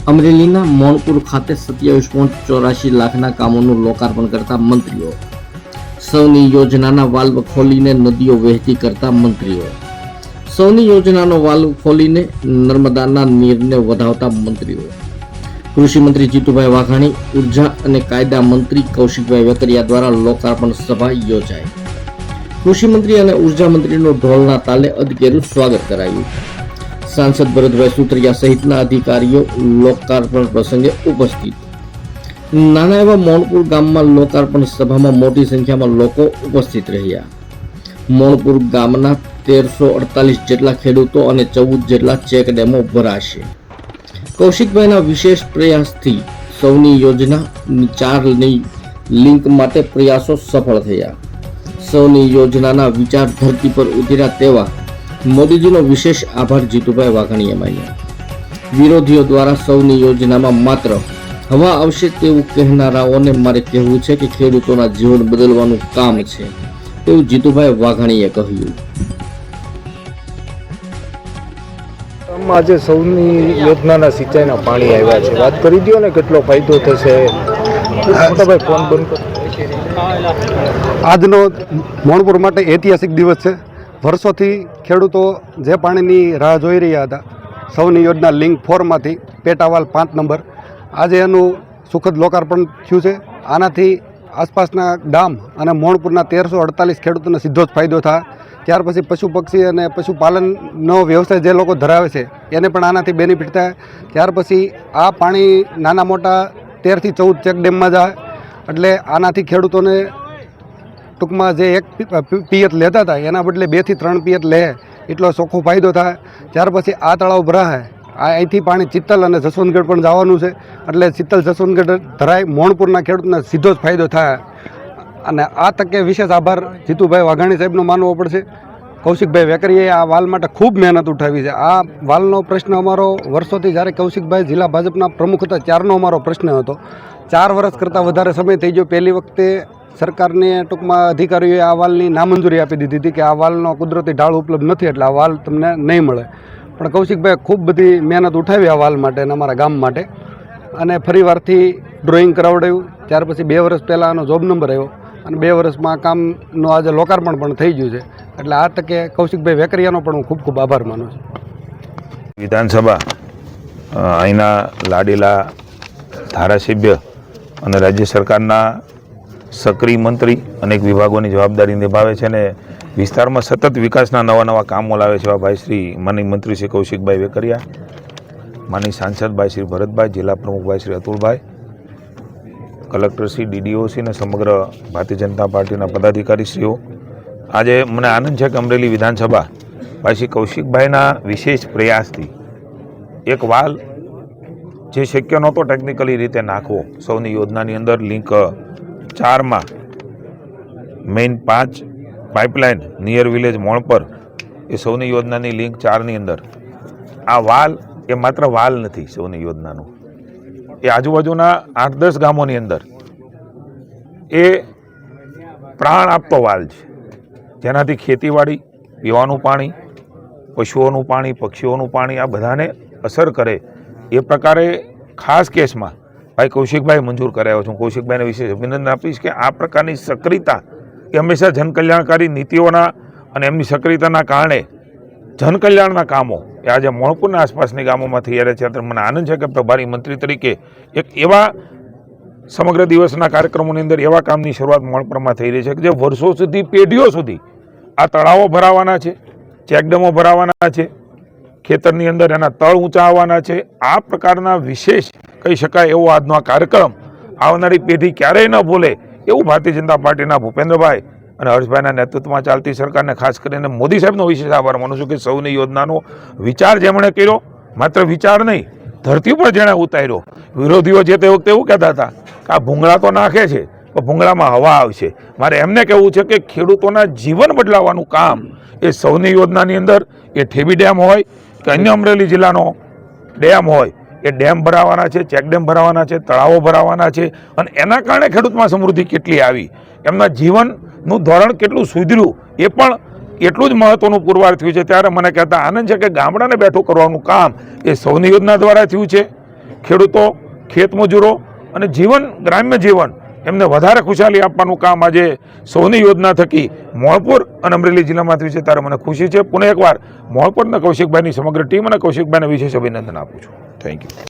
અમરેલીના મોણપુર ખાતે 27.84 લાખના કામોનું લોકાર્પણ કરતા મંત્રીઓ, સૌની યોજનાના વાલ્વ ખોલીને નદીઓ વહેતી કરતા મંત્રીઓ, સૌની યોજનાનો વાલ્વ ખોલીને નર્મદાના નીરને વધાવતા મંત્રીઓ, કૃષિ મંત્રી જીતુભાઈ વાઘાણી, ઉર્જા અને કાયદા મંત્રી કૌશિકભાઈ વેકરિયા દ્વારા લોકાર્પણ સભા યોજાઈ। કૃષિ મંત્રી અને ઉર્જા મંત્રીનું ઢોલના તાલે અદકેરું સ્વાગત કરાયું। सांसद भरतभाई सुत्रिया सहितना अधिकारीओ लोकार्पण प्रसंगे उपस्थित। नाना एवा मोणपुर गाममां लोकार्पण सभामां मोटी संख्यामां लोको उपस्थित रह्या। मोणपुर गामना 1348 जेटला खेडूतो अने 14 जेटला चेक डेमो भराशे। कौशिकभाईना विशेष प्रयासथी सौनी योजना 4 ની लिंक माटे प्रयासों सफल थया। सौनी योजनाना विचार धरती पर उतर्या तेवा मोदीजीनो विशेष आभार जीतुभाई वाघाणीए मान्यो। विरोधीओ द्वारा सौनी योजनामां मात्र हवा आवशे तेवुं कहेनाराओने मारे कहेवुं छे के खेडूतोना जीवन बदलवानुं काम छे तेवुं जीतुभाई वाघाणीए कह्युं। आज सौनी योजनाना सिंचाईना पाणी आव्या छे, वात करी दो ने केटलो फायदो थशे। मोटाभाई फोन बंद कर। આજનો મોણપુર માટે ઐતિહાસિક દિવસ છે। વર્ષોથી ખેડૂતો જે પાણીની રાહ જોઈ રહ્યા હતા સૌની યોજના લિંક 4માંથી પેટાવાલ 5 નંબર, આજે એનું સુખદ લોકાર્પણ થયું છે। આનાથી આસપાસના ગામ અને મોણપુરના 1348 ખેડૂતોને સીધો જ ફાયદો થાય। ત્યાર પછી પશુ પક્ષી અને પશુપાલનનો વ્યવસાય જે લોકો ધરાવે છે એને પણ આનાથી બેનિફિટ થાય। ત્યાર પછી આ પાણી નાના મોટા 13 થી 14 ચેક ડેમમાં જાય, એટલે આનાથી ખેડૂતોને ટૂંકમાં જે એક પિયત લેતા હતા એના બદલે 2 થી 3 પિયત લે એટલો ચોખ્ખો ફાયદો થાય। ત્યાર પછી આ તળાવ ભરાય, અહીંથી પાણી ચિત્તલ અને જસવંતગઢ પણ જવાનું છે, એટલે ચિત્તલ જસવંતગઢ ધરાય મોણપુરના ખેડૂતને સીધો જ ફાયદો થાય। અને આ તકે વિશેષ આભાર જીતુભાઈ વાઘાણી સાહેબનો માનવો પડશે। કૌશિકભાઈ વેકરિયાએ આ વાલ માટે ખૂબ મહેનત ઉઠાવી છે। આ વાલનો પ્રશ્ન અમારો વર્ષોથી જ્યારે કૌશિકભાઈ જિલ્લા ભાજપના પ્રમુખ હતા ત્યારનો અમારો પ્રશ્ન હતો। 4 વર્ષ કરતાં વધારે સમય થઈ ગયો। પહેલી વખતે સરકારને ટૂંકમાં અધિકારીઓએ આ વાલની નામંજૂરી આપી દીધી હતી કે આ વાલનો કુદરતી ઢાળ ઉપલબ્ધ નથી એટલે આ વાલ તમને નહીં મળે, પણ કૌશિકભાઈ ખૂબ બધી મહેનત ઉઠાવી આ વાલ માટે અને અમારા ગામ માટે, અને ફરીવારથી ડ્રોઈંગ કરાવડાવ્યું। ત્યાર પછી 2 વર્ષ પહેલાં આનો જોબ નંબર આવ્યો અને 2 વર્ષમાં આ કામનું આજે લોકાર્પણ પણ થઈ ગયું છે, એટલે આ તકે કૌશિકભાઈ વેકરિયાનો પણ હું ખૂબ ખૂબ આભાર માનું છું। વિધાનસભા અહીંના લાડીલા ધારાસભ્ય અને રાજ્ય સરકારના સક્રિય મંત્રી અનેક વિભાગોની જવાબદારી નિભાવે છે અને વિસ્તારમાં સતત વિકાસના નવા નવા કામો લાવે છે। ભાઈ શ્રી માનનીય મંત્રી શ્રી કૌશિકભાઈ વેકરિયા, માનનીય સાંસદ ભાઈ શ્રી ભરતભાઈ, જિલ્લા પ્રમુખ ભાઈ શ્રી અતુલભાઈ, કલેક્ટર શ્રી, DDOC અને સમગ્ર ભારતીય જનતા પાર્ટીના પદાધિકારીશ્રીઓ, આજે મને આનંદ છે કે અમરેલી વિધાનસભા ભાઈ શ્રી કૌશિકભાઈના વિશેષ પ્રયાસથી એક વાલ જે શક્ય નહોતો ટેકનિકલી રીતે નાખવો સૌની યોજનાની અંદર લિંક 4માં main 5 pipeline near village Monpar એ સૌની યોજનાની લિંક 4ની અંદર આ વાલ એ માત્ર વાલ નથી, સૌની યોજનાનું એ આજુબાજુના 8-10 ગામોની અંદર એ પ્રાણ આપતો વાલ છે, જેનાથી ખેતીવાડી, પીવાનું પાણી, પશુઓનું પાણી, પક્ષીઓનું પાણી આ બધાને અસર કરે એ પ્રકારે ખાસ કેસમાં ભાઈ કૌશિકભાઈ મંજૂર કરાયો છું। કૌશિકભાઈને વિશેષ અભિનંદન આપીશ કે આ પ્રકારની સક્રિયતા એ હંમેશા જનકલ્યાણકારી નીતિઓના અને એમની સક્રિયતાના કારણે જનકલ્યાણના કામો એ આજે મોણપુરના આસપાસની ગામોમાં થઈ રહ્યા છે। ત્યારે મને આનંદ છે કે પ્રભારી મંત્રી તરીકે એક એવા સમગ્ર દિવસના કાર્યક્રમોની અંદર એવા કામની શરૂઆત મોણપુરમાં થઈ રહી છે કે જે વર્ષો સુધી, પેઢીઓ સુધી આ તળાવો ભરાવાના છે, ચેકડેમો ભરાવાના છે, ખેતરની અંદર એના તળ ઊંચા આવવાના છે। આ પ્રકારના વિશેષ કહી શકાય એવો આજનો આ કાર્યક્રમ આવનારી પેઢી ક્યારેય ન ભૂલે એવું ભારતીય જનતા પાર્ટીના ભૂપેન્દ્રભાઈ અને હર્ષભાઈના નેતૃત્વમાં ચાલતી સરકારને ખાસ કરીને મોદી સાહેબનો વિશેષ આભાર માનું છું કે સૌની યોજનાનો વિચાર જેમણે કર્યો, માત્ર વિચાર નહીં ધરતી પર જેણે ઉતાર્યો। વિરોધીઓ જે તે વખતે એવું કહેતા હતા કે આ ભૂંગળા તો નાખે છે પણ ભૂંગળામાં હવા આવશે। મારે એમને કહેવું છે કે ખેડૂતોના જીવન બદલાવવાનું કામ એ સૌની યોજનાની અંદર એ ઠેબી ડેમ હોય કે અન્ય અમરેલી જિલ્લાનો ડેમ હોય એ ડેમ ભરાવાના છે, ચેક ડેમ ભરાવાના છે, તળાવો ભરાવાના છે, અને એના કારણે ખેડૂતમાં સમૃદ્ધિ કેટલી આવી, એમના જીવનનું ધોરણ કેટલું સુધર્યું એ પણ એટલું જ મહત્વનું પુરવાર થયું છે। ત્યારે મને કહેતા આનંદ છે કે ગામડાને બેઠું કરવાનું કામ એ સૌની યોજના દ્વારા થયું છે। ખેડૂતો, ખેતમજૂરો અને ગ્રામ્ય જીવન એમને વધારે ખુશાલી આપવાનું કામ આજે સૌની યોજના થકી મોણપુર અને અમરેલી જિલ્લામાં થયું છે ત્યારે મને ખુશી છે. પુનઃ એકવાર મોણપુરના કૌશિકભાઈની સમગ્ર ટીમ અને કૌશિકભાઈને વિશેષ અભિનંદન આપું છું. Thank you.